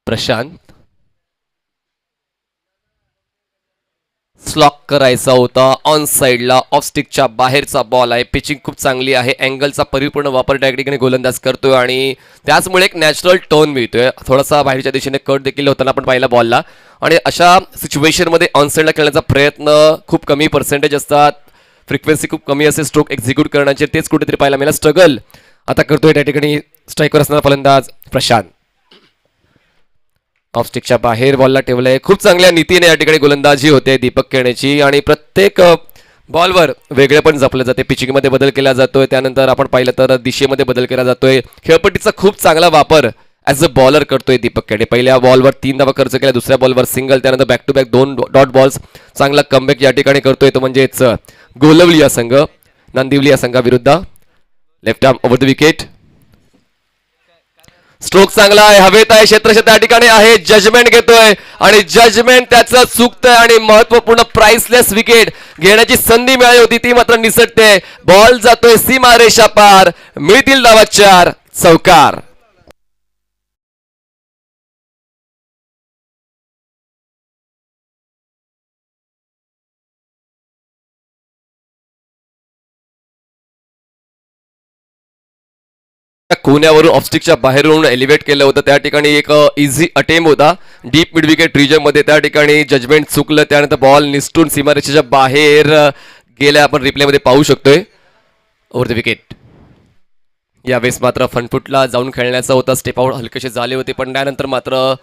प्रशांत. स्लॉक करायचा होता ऑन साइडला, ऑफ स्टिकच्या बाहेरचा बॉल आहे. पिचिंग खूप चांगली आहे, अँगलचा परिपूर्ण वापर त्या ठिकाणी गोलंदाज करतोय आणि त्याचमुळे एक नॅचरल टर्न मिळतोय. थोडासा बाहेरच्या दिशेने कट देखील होताना आपण पाहिला बॉलला. आणि अशा सिच्युएशनमध्ये ऑन साइडला खेळण्याचा प्रयत्न खूप कमी पर्सेंटेज असतात, फ्रिक्वेन्सी खूप कमी असते स्ट्रोक एक्झिक्यूट करण्याचे, तेच कुठेतरी पाहायला मिळालं. स्ट्रगल आता करतोय त्या ठिकाणी स्ट्राईकवर असणारा फलंदाज प्रशांत. ऑफ स्टिकच्या बाहेर बॉलला ठेवलंय. खूप चांगल्या नीतीने या ठिकाणी गोलंदाजी होते दीपक केणेची आणि प्रत्येक बॉलवर वेगळे पण जपलं जाते. पिचिंगमध्ये बदल केला जातोय, त्यानंतर आपण पाहिलं तर दिशेमध्ये बदल केला जातोय. खेळपट्टीचा खूप चांगला वापर ॲज अ बॉलर करतोय दीपक केणे. पहिल्या बॉलवर 3 धावा खर्च केला, दुसऱ्या बॉलवर सिंगल, त्यानंतर back to back 2 dot balls. चांगला कमबॅक या ठिकाणी करतोय तो म्हणजेच गोलवली या संघ नांदिवली या संघाविरुद्ध. Left arm over the wicket. Stroke चांगला आहे, हवेत आहे, क्षेत्रक्षक त्या ठिकाणी आहे, जजमेंट घेतोय आणि जजमेंट त्याचं चुकतंय आणि महत्वपूर्ण प्राइसलेस विकेट घेण्याची संधी मिळाली होती ती मात्र निसटते. बॉल जातोय सीमारेषा पार, मिळतील धावा 4, चौकार. कोण्यावरून ऑफस्टिकच्या बाहेरून एलिव्हेट केलं होतं, त्या ठिकाणी एक इझी अटेम्प्ट होता डीप मिड विकेट रिजन मध्ये, त्या ठिकाणी जजमेंट चुकलं, त्यानंतर बॉल निसटून सीमारेषेच्या बाहेर गेल्या आपण रिप्ले मध्ये पाहू शकतोय. Over the wicket. यावेळेस मात्र फ्रंटफुटला जाऊन खेळण्याचा होता, स्टेप आउट हलकेसे झाले होते, पण त्यानंतर मात्र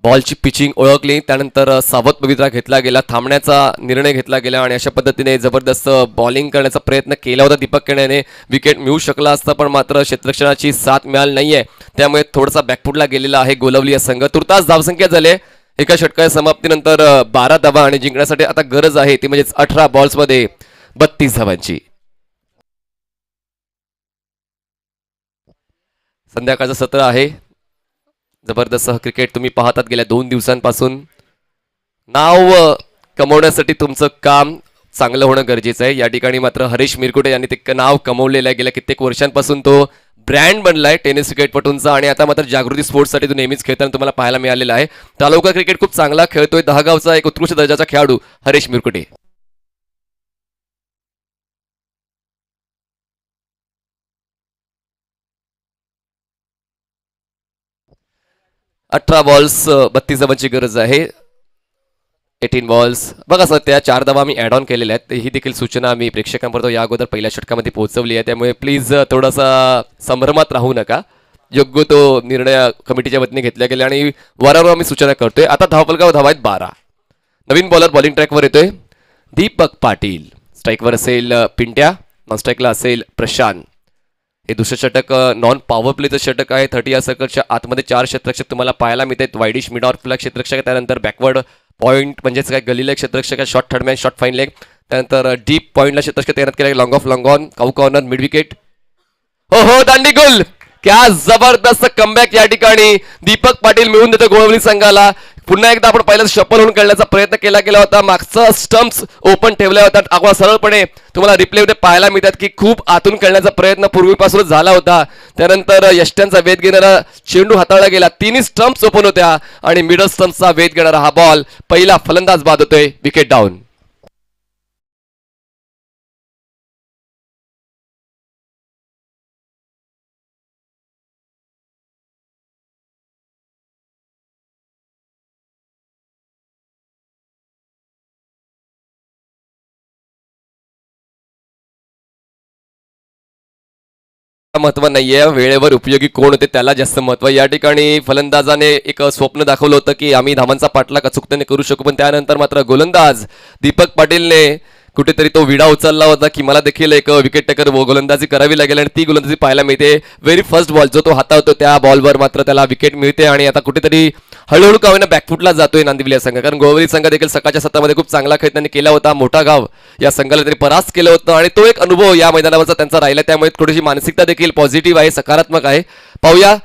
बॉलची पिचिंग ओळखली, त्यानंतर सावध पवित्रा घेतला गेला, थांबण्याचा निर्णय घेतला गेला आणि अशा पद्धतीने जबरदस्त बॉलिंग करण्याचा प्रयत्न केला होता दीपक केण्याने. विकेट मिळू शकला असता पण मात्र क्षेत्ररक्षणाची साथ मिळाली नाहीये, त्यामुळे थोडासा बॅकफुटला गेलेला आहे गोलवली संघ. तुर्तास धावसंख्या झाले एका षटकाच्या समाप्तीनंतर 12 धावा आणि जिंकण्यासाठी आता गरज आहे ती म्हणजेच 18 बॉल्समध्ये 32 धावांची. संध्याकाळचं सत्र आहे. जबरदस्त क्रिकेट तुम्ही पाहतात गेल्या 2 दिवसांपासून. नाव कमवण्यासाठी तुमचं काम चांगलं होणं गरजेचं आहे. या ठिकाणी मात्र हरीश मिरकुटे यांनी ते नाव कमवलेलं आहे. गेल्या कित्येक वर्षांपासून तो ब्रँड बनलाय टेनिस क्रिकेटपटूंचा आणि आता मात्र जागृती स्पोर्ट्ससाठी तो नेहमीच खेळताना तुम्हाला पाहायला मिळालेला आहे. तालुका क्रिकेट खूप चांगला खेळतोय. दहागावचा एक उत्कृष्ट दर्जाचा खेळाडू हरीश मिरकुटे. अठरा बॉल्स 32 धावांची गरज आहे. 18 बॉल्स बघा सर, त्या 4 धावा मी ॲड ऑन केलेल्या आहेत. ही देखील सूचना मी प्रेक्षकांपर्यंत या अगोदर पहिल्या षटकामध्ये पोहोचवली आहे, त्यामुळे प्लीज थोडासा संभ्रमात राहू नका. योग्य तो निर्णय कमिटीच्या वतीने घेतला गेला आणि वारंवार आम्ही सूचना करतोय. आता धावफलकावर धावा आहेत 12. नवीन बॉलर बॉलिंग ट्रॅकवर येतोय दीपक पाटील. स्ट्राईकवर असेल पिंट्या, नॉन स्ट्राईकला असेल प्रशांत. हे दुसरं षटक नॉन पॉवर प्लेचं षटक आहे. 30 या सर्कलच्या आतमध्ये 4 क्षेत्ररक्षक तुम्हाला पाहायला मिळतात. वाईडिश मिड ऑर्फला क्षेत्ररक्षक आहे, त्यानंतर बॅकवर्ड पॉईंट म्हणजेच काय गलीला क्षेत्ररक्षक आहे, short third man, short fine leg, त्यानंतर डीप पॉईंटला क्षेत्ररक्षक तैनात केला, long of long on, cow corner, mid wicket. हो दांडी गोल. क्या जबरदस्त कमबॅक या ठिकाणी दीपक पाटील मिळून देतो गोळवली संघाला. पुन्हा एकदा आपण पहिला शफल होऊन खेळण्याचा प्रयत्न केला गेला होता. मागचा स्टम्प्स ओपन ठेवल्या होत्या. अगदी सरळपणे तुम्हाला रिप्लेमध्ये पाहायला मिळतात की खूप आतून खेळण्याचा प्रयत्न पूर्वीपासूनच झाला होता. त्यानंतर यष्ट्यांचा वेध घेणारा चेंडू हाताळला गेला. 3 स्टम्प्स ओपन होत्या आणि मिडल स्टम्प्सचा वेध घेणारा हा बॉल पहिला फलंदाज बाद होतोय. Wicket down. महत्व नाहीये, वेळेवर उपयोगी कोण होते त्याला जास्त महत्व. या ठिकाणी फलंदाजाने एक स्वप्न दाखवलं होतं की आम्ही धावांचा पाठलाग अचूकतेने करू शकू, पण त्यानंतर मात्र गोलंदाज दीपक पाटीलने कुठेतरी तो विडा उचलला होता की मला देखील एक विकेट टेकर गोलंदाजी करावी लागेल आणि ती गोलंदाजी पाहायला मिळते. व्हेरी फर्स्ट बॉल जो तो हाताळतो त्या बॉलवर मात्र त्याला विकेट मिळते आणि आता कुठेतरी हळूहळू का होईना बॅकफुटला जातोय नांदिवली संघ. कारण गोवरी संघ देखील सकाळच्या सत्रामध्ये खूप चांगला खेळ त्यांनी केला होता. मोठा गाव या संघाला त्यांनी परास्त केलं होतं आणि तो एक अनुभव या मैदानावरचा त्यांचा राहिला, त्यामुळे थोडीशी मानसिकता देखील पॉझिटिव्ह आहे, सकारात्मक आहे. पाहूया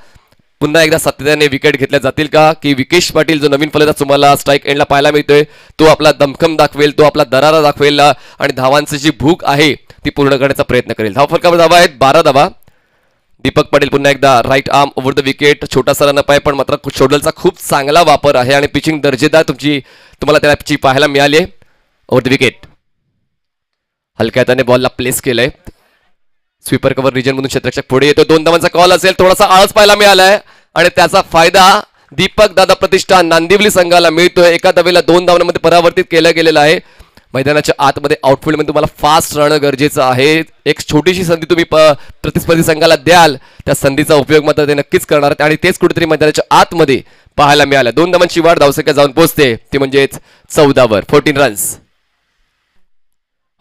पुन्हा एकदा सातत्याने विकेट घेतल्या जातील का, की विकेश पाटील जो नवीन फलंदाज तुम्हाला स्ट्राईक एंडला पाहायला मिळतोय तो आपला दमखम दाखवेल, तो आपला दरारा दाखवेल आणि धावांची जी भूक आहे ती पूर्ण करण्याचा प्रयत्न करेल. धावफलकावर धावा आहेत 12 धावा. दीपक पाटील पुन्हा एकदा right arm over the wicket, छोटासा रन अप आहे पण मात्र शोल्डरचा खूप चांगला वापर आहे आणि पिचिंग दर्जेदार तुम्हाला त्याची पाहायला मिळाली आहे. ओव्हर द विकेट हलक्या हाताने बॉलला प्लेस केलंय. स्वीपर कव्हर रिजन मधून क्षेत्ररक्षक पुढे येतो. 2 धावांचा कॉल असेल, थोडासा आळस पाहायला मिळालाय आणि त्याचा फायदा दीपक दादा प्रतिष्ठान नांदिवली संघाला मिळतोय. एका धावेला 2 धावांमध्ये परावर्तित केलं गेलेलं आहे. मैदानाच्या आतमध्ये आउटफील्डमध्ये तुम्हाला फास्ट राहणं गरजेचं आहे. एक छोटीशी संधी तुम्ही प्रतिस्पर्धी संघाला द्याल, त्या संधीचा उपयोग मात्र ते नक्कीच करणार आहेत आणि तेच कुठेतरी मैदानाच्या आतमध्ये पाहायला मिळालं. 2 धावांची वाढ धावसंख्या जाऊन पोहोचते ती म्हणजेच 14 वर 14 रन्स.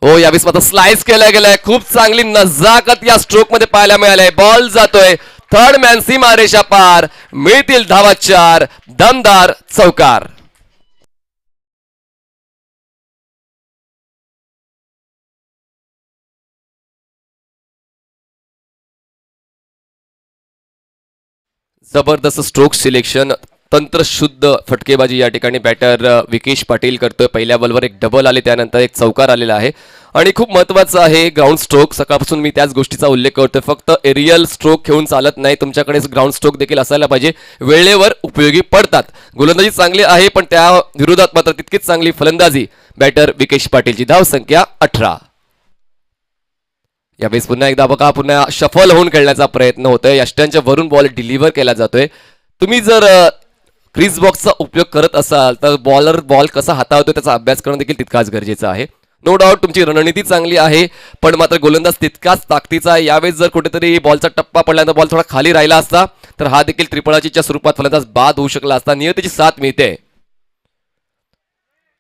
हो यावेळेस मात्र स्लाइस केला गेलाय. खूप चांगली नजाकत या स्ट्रोक मध्ये पाहायला मिळालंय. बॉल जातोय थर्ड मॅन सीमारेषा पार, मिळतील धावा 4, दमदार चौकार. जबरदस्त स्ट्रोक सिलेक्शन, तंत्रशुद्ध फटकेबाजी या ठिकाणी बॅटर विकेश पाटील करतोय. पहिल्या बॉलवर एक डबल आले, त्यानंतर एक चौकार आलेला आहे आणि खूप महत्त्वाचं आहे ग्राउंड स्ट्रोक. सकाळपासून मी त्याच गोष्टीचा उल्लेख करतोय. फक्त एरियल स्ट्रोक घेऊन चालत नाही, तुमच्याकडे ग्राउंड स्ट्रोक देखील असायला पाहिजे, वेळेवर उपयोगी पडतात. गोलंदाजी चांगली आहे पण त्या विरोधात मात्र तितकीच चांगली फलंदाजी बॅटर विकेश पाटीलची. धावसंख्या 18. यावेळेस पुन्हा एकदा बघा, पुन्हा शफल होऊन खेळण्याचा प्रयत्न होतोय. यष्ट्यांच्या वरून बॉल डिलिव्हर केला जातोय. तुम्ही जर क्रीज बॉक्सचा उपयोग करत असाल तर बॉलर बॉल कसा हाताळतो त्याचा अभ्यास करणं देखील तितकाच गरजेचं आहे. नो डाऊट तुमची रणनीती चांगली आहे, पण मात्र गोलंदाज तितकाच ताकदीचा आहे. यावेळेस जर कुठेतरी बॉलचा टप्पा पडल्यानंतर बॉल थोडा खाली राहिला असता तर हा देखील त्रिफळाचीच्या स्वरूपात फलंदाज बाद होऊ शकला असता. नियतीची साथ मिळते.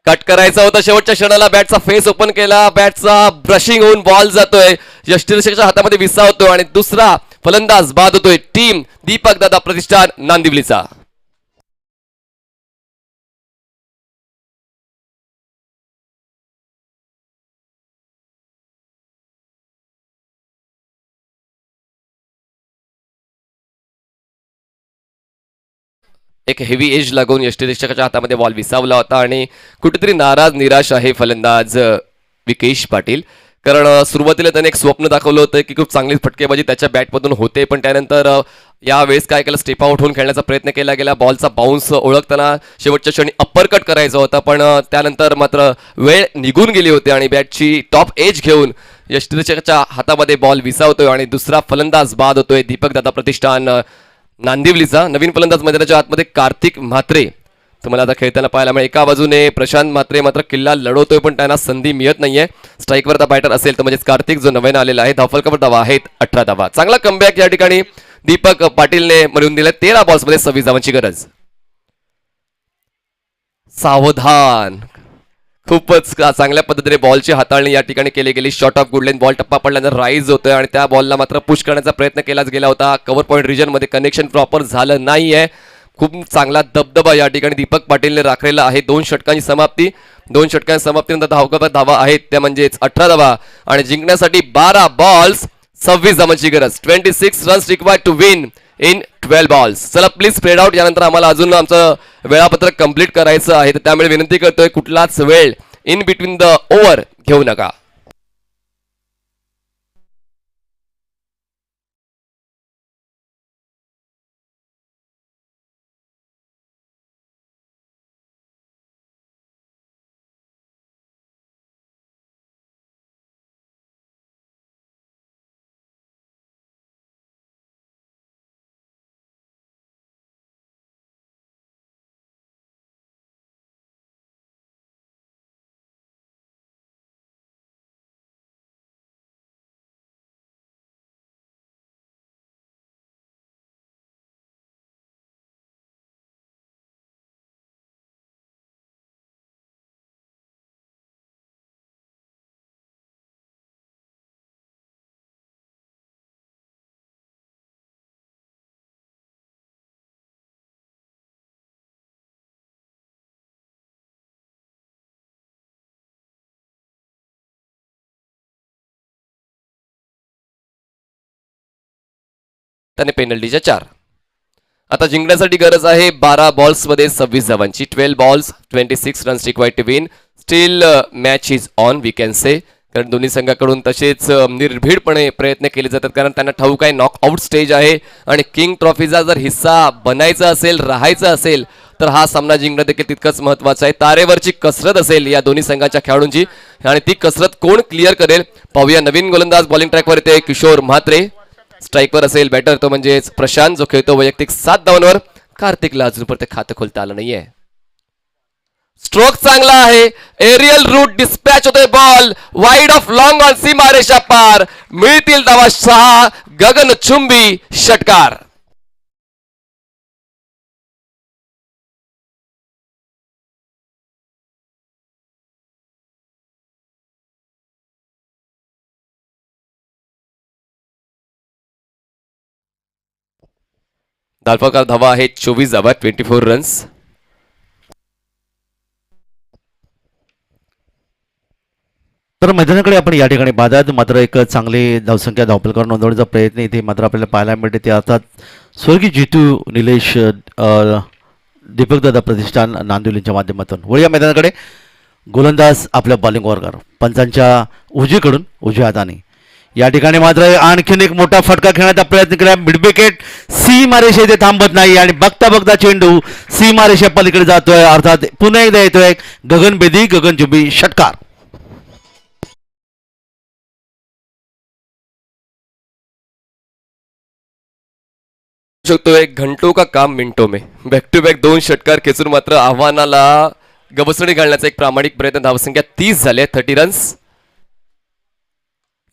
कट करायचा होता शेवटच्या क्षणाला, बॅटचा फेस ओपन केला, बॅटचा ब्रशिंग होऊन बॉल जातोय, यष्टीरक्षकाच्या हातामध्ये विसावतोय आणि दुसरा फलंदाज बाद होतोय. टीम दीपक दादा प्रतिष्ठान नांदिवलीचा. एक हेवी एज लागून यष्टीरक्षकाच्या हातामध्ये बॉल विसावला होता आणि कुठेतरी नाराज निराश आहे फलंदाज विकेश पाटील. कारण सुरुवातीला त्याने एक स्वप्न दाखवलं होतं की खूप चांगली फटकेबाजी त्याच्या बॅटमधून होते, पण त्यानंतर यावेळेस काय केलं, स्टेप आउट होऊन खेळण्याचा प्रयत्न केला गेला. बॉलचा बाउन्स ओळखताना शेवटच्या क्षणी अप्पर कट करायचा होता, पण त्यानंतर मात्र वेळ निघून गेली होती आणि बॅटची टॉप एज घेऊन यष्टीरक्षकाच्या हातामध्ये बॉल विसावतोय आणि दुसरा फलंदाज बाद होतोय दीपक दादा प्रतिष्ठान नांदिवलीचा. नवीन फलंदाज मैदानाच्या आतमध्ये कार्तिक म्हात्रे तुम्हाला आता खेळताना पाहायला मिळेल. एका बाजूने प्रशांत म्हात्रे मात्र किल्ला लढवतोय, पण त्यांना संधी मिळत नाहीये. स्ट्राईकवर आता बॅटर असेल तर म्हणजेच कार्तिक जो नव्यानं आलेला आहे. धावफलकावर धावा आहेत 18 धावा. चांगला कमबॅक या ठिकाणी दीपक पाटीलने मिळवून दिलाय. 13 बॉल्समध्ये 26 धावांची गरज. सावधान, खूपच चांगल्या पद्धतीने बॉलची हाताळणी या ठिकाणी केली गेली. शॉर्ट ऑफ गुडलाईन, बॉल टप्पा पडल्यानंतर राईज होतोय आणि त्या बॉलला मात्र पुश करण्याचा प्रयत्न केलाच गेला होता. कव्हर पॉईंट रिजन मध्ये कनेक्शन प्रॉपर झालं नाहीये. खूप चांगला दबदबा या ठिकाणी दीपक पाटीलने राखलेला आहे. 2 षटकांची समाप्ती, 2 षटकांच्या समाप्तीनंतर धावा आहेत त्या म्हणजेच 18 धावा आणि जिंकण्यासाठी 12 बॉल्स 26 धावांची गरज. 26 runs required to win in 12 balls. चला प्लीज स्प्रेड आउट. यानंतर आम्हाला अजून आमचं वेळापत्रक कंप्लीट करायचं आहे, तर त्यामुळे विनंती करतोय कुठलाच वेळ इन बिटवीन द ओव्हर घेऊ नका. त्याने पेनल्टीच्या 4. आता जिंकण्यासाठी गरज आहे 12 बॉल्समध्ये 26 धावांची. 12 balls 26 runs required to win. Still match is on we can say. कारण दोन्ही संघाकडून तसेच निर्भीडपणे प्रयत्न केले जातात, कारण त्यांना ठाऊक आहे नॉकआउट स्टेज आहे आणि किंग ट्रॉफीचा जर हिस्सा बनायचा असेल, राहायचा असेल तर हा सामना जिंकणं देखील तितकंच महत्वाचं आहे. तारेवरची कसरत असेल या दोन्ही संघाच्या खेळाडूंची आणि ती कसरत कोण क्लिअर करेल पाहूया. नवीन गोलंदाज बॉलिंग ट्रॅकवर येते किशोर म्हात्रे. स्ट्राईकवर असेल बॅटर तो म्हणजेच प्रशांत जो खेळतो वैयक्तिक 7 धावांवर. कार्तिकला अजूनपर्यंत खातं खोलता आलं नाहीये. स्ट्रोक चांगला आहे, एरियल रूट डिस्पॅच होतोय. Ball wide of long on सीमारेषा पार. मिळतील धावा 6. गगनचुंबी षटकार. धावफलकावर धावा आहेत 24 धावा, 24 रन्स. तर मैदानाकडे आपण या ठिकाणी पाहतात, मात्र एक चांगली धावसंख्या धावफलकावर नोंदवण्याचा प्रयत्न इथे मात्र आपल्याला पाहायला मिळते. ते अर्थात स्वर्गीय जितू निलेश दीपकदादा प्रतिष्ठान नांदिवलीच्या माध्यमातून. वळूया मैदानाकडे. गोलंदाज आपल्या बॉलिंग वर्गावर पंचांच्या उजवीकडून उजव्या हाताने या ठिकाणी मात्र आणखीन एक मोठा फटका खेळण्याचा प्रयत्न केला. मिडविकेट सीमारेषा इथे थांबत नाही आणि बघता बघता चेंडू सीमारेषा पलीकडे जातोय. अर्थात पुन्हा एकदा येतोय गगनभेदी गगनचुंबी षटकार. शकतो एक घंटों का काम मिनटों में. बॅक टू बॅक 2 षटकार खेचून मात्र आव्हानाला गवसणी घालण्याचा एक प्रामाणिक प्रयत्न. धावसंख्या 30 झाले, 30 रन्स.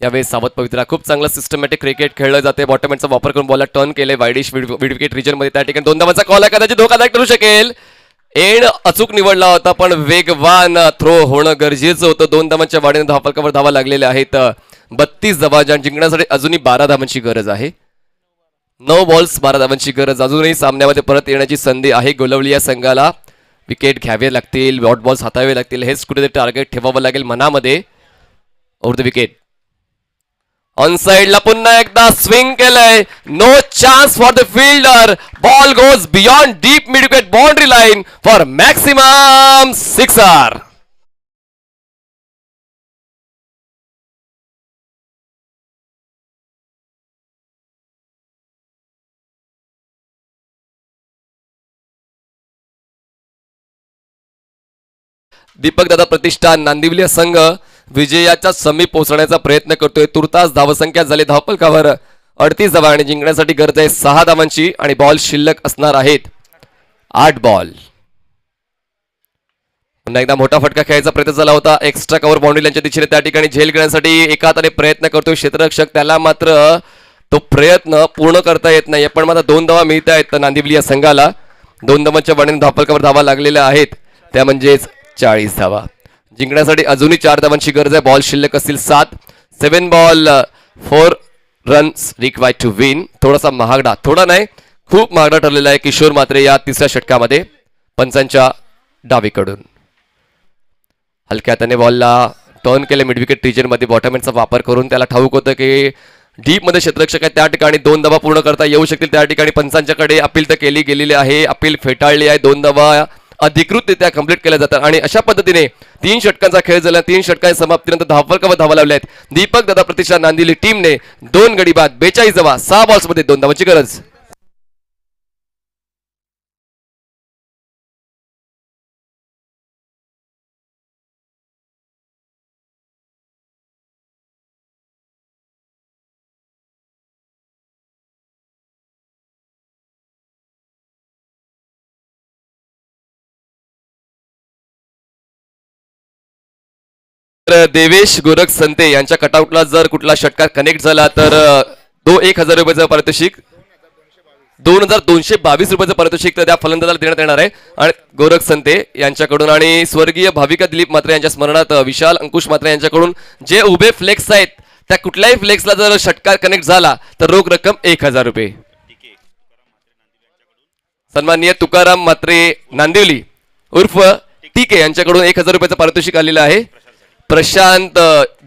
यावेळी सावध पवित्रा खूप चांगलं सिस्टमॅटिक क्रिकेट खेळलं जाते. बॉटमॅनचा वापर करून बॉलला टर्न केले वाईडिश मिड विकेट रिजन मध्ये. त्या ठिकाणी 2 धावांचा कॉल आहे, कदाचित धोकादायक ठरू शकेल. एंड अचूक निवडला होता पण वेगवान थ्रो होणं गरजेचं होतं. 2 धावांच्या वाढीने धावफलकावर धावा लागलेल्या आहेत 32 धावा, ज्या जिंकण्यासाठी अजूनही 12 धावांची गरज आहे. 9 बॉल्स 12 धावांची गरज. अजूनही सामन्यामध्ये परत येण्याची संधी आहे गोलवली या संघाला. विकेट घ्यावे लागतील, डॉट बॉल्स हातावे लागतील, हेच कुठेतरी टार्गेट ठेवावं लागेल मनामध्ये. ओव्हर द विकेट ऑन साइडला पुन्हा एकदा स्विंग केलंय. No chance for the fielder. Ball goes beyond deep mid wicket boundary line for maximum sixer. Deepak Dada Pratishthan Nandivali संघ विजयाच्या समीप पोहोचण्याचा प्रयत्न करतोय. तुर्तास धावसंख्या झाली धावफलकावर 38 धावा आणि जिंकण्यासाठी गरज आहे 6 धावांची आणि बॉल शिल्लक असणार आहेत 8 बॉल. पुन्हा एकदा मोठा फटका खेळायचा प्रयत्न झाला होता एक्स्ट्रा कव्हर बाउंड्री लाईनच्या दिशेने. त्या ठिकाणी झेल घेण्यासाठी एका हाताने प्रयत्न करतोय क्षेत्ररक्षक, त्याला मात्र तो प्रयत्न पूर्ण करता येत नाही. पण मात्र 2 धावा मिळत आहेत नांदिवली या संघाला. 2 धावांच्या वाढीने धावफलकावर धावा लागलेल्या आहेत, त्या म्हणजेच 40 धावा. जिंकण्यासाठी अजूनही 4 धावांची गरज आहे. बॉल शिल्लक असतील 7. 7 ball 4 runs required to win. थोडासा महागडा, थोडा नाही खूप महागडा ठरलेला आहे किशोर मात्रे या 3ऱ्या षटकामध्ये पंचांच्या डावीकडून. हलक्या हाताने बॉलला टर्न केले मिड विकेट रिजन मध्ये बॉटमॅनचा वापर करून. त्याला ठाऊक होतं की डीप मध्ये क्षेत्ररक्षक आहे, त्या ठिकाणी 2 धावा पूर्ण करता येऊ शकतील. त्या ठिकाणी पंचांच्याकडे अपील तर केली गेलेली आहे, अपील फेटाळली आहे. 2 धावा अधिकृतरित्या कंप्लीट केल्या जातात आणि अशा पद्धतीने 3 षटकांचा खेळ झाला. 3 षटकांच्या समाप्तीनंतर धावफलकावर धावा लावल्या आहेत. दीपक दादा प्रतिष्ठान नांदिवली टीमने 2 गडी बाद 42 धावा 6 बॉल्स मध्ये 2 धावांची गरज. देवेश गोरख संते यांच्या कटआउटला जर कुठला षटकार कनेक्ट झाला तर 1,000 रुपयाचं पारितोषिक, 2,222 रुपयाचं पारितोषिक तर त्या फलंदाजाला देण्यात येणार आहे आणि गोरख संते यांच्याकडून. आणि स्वर्गीय भाविका दिलीप मात्रे यांच्या स्मरणार्थ विशाल अंकुश मात्रे यांच्याकडून जे उभे फ्लेक्स आहेत त्या कुठल्याही फ्लेक्सला जर षटकार कनेक्ट झाला तर रोख रक्कम 1,000 रुपये. सन्माननीय तुकाराम मात्रे नांदिवली उर्फ टीके यांच्याकडून 1,000 रुपयाचं पारितोषिक आलेलं आहे. प्रशांत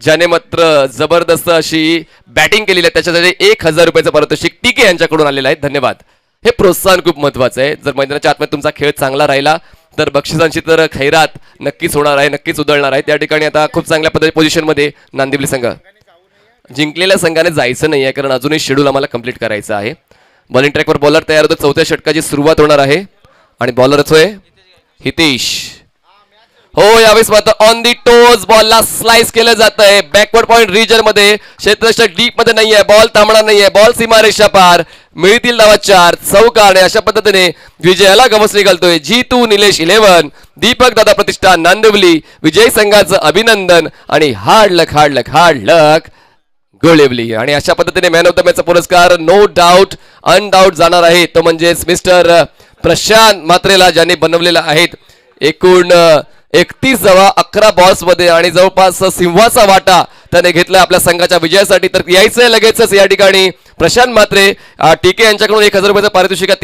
ज्याने मात्र जबरदस्त अशी बॅटिंग केलेली आहे त्याच्यासाठी 1,000 रुपयाचं पारितोषिक टीके यांच्याकडून आलेलं आहे. धन्यवाद. हे प्रोत्साहन खूप महत्वाचं आहे. जर मैदानाच्या आतमध्ये तुमचा खेळ चांगला राहिला तर बक्षिसांची तर खैरात नक्कीच होणार आहे, नक्कीच उधळणार आहे. त्या ठिकाणी आता खूप चांगल्या पद्धती पोझिशनमध्ये नांदिवली संघ. जिंकलेल्या संघाने जायचं नाही आहे कारण अजूनही शेड्यूल आम्हाला कंप्लीट करायचं आहे. बॉलिंग ट्रॅकवर बॉलर तयार होतो. 4थ्या षटकाची सुरुवात होणार आहे आणि बॉलरच होय हितेश. हो, यावेळेस मात्र ऑन दी टोज बॉलला स्लाइस केलं जात आहे बॅकवर्ड पॉइंट रिजन मध्ये. क्षेत्ररक्षक डीप मध्ये नाहीये, बॉल थांबणार नाहीये, बॉल सीमारेषा पार. मिळतील धावा 4 चौका आणि अशा पद्धतीने विजयाला गवसणी घालतोय G2 निलेश 11. दीपक दादा प्रतिष्ठान नांदिवली विजय संघाचं अभिनंदन आणि हार्ड लक गोळिवली. आणि अशा पद्धतीने मॅन ऑफ द मॅचचा पुरस्कार नो डाऊट अनडाऊट जाणार आहे तो म्हणजेच मिस्टर प्रशांत मात्रेला, ज्यांनी बनवलेला आहेत एकूण 31 धावा 11 बॉल्स मध्ये आणि जवळपास सिंहाचा वाटा त्याने घेतला आपल्या संघाच्या विजयासाठी. तर यायचंय लगेचच या ठिकाणी प्रशांत मात्रे टीके यांच्याकडून 1,000 रुपयाचं पारितोषिक आहे.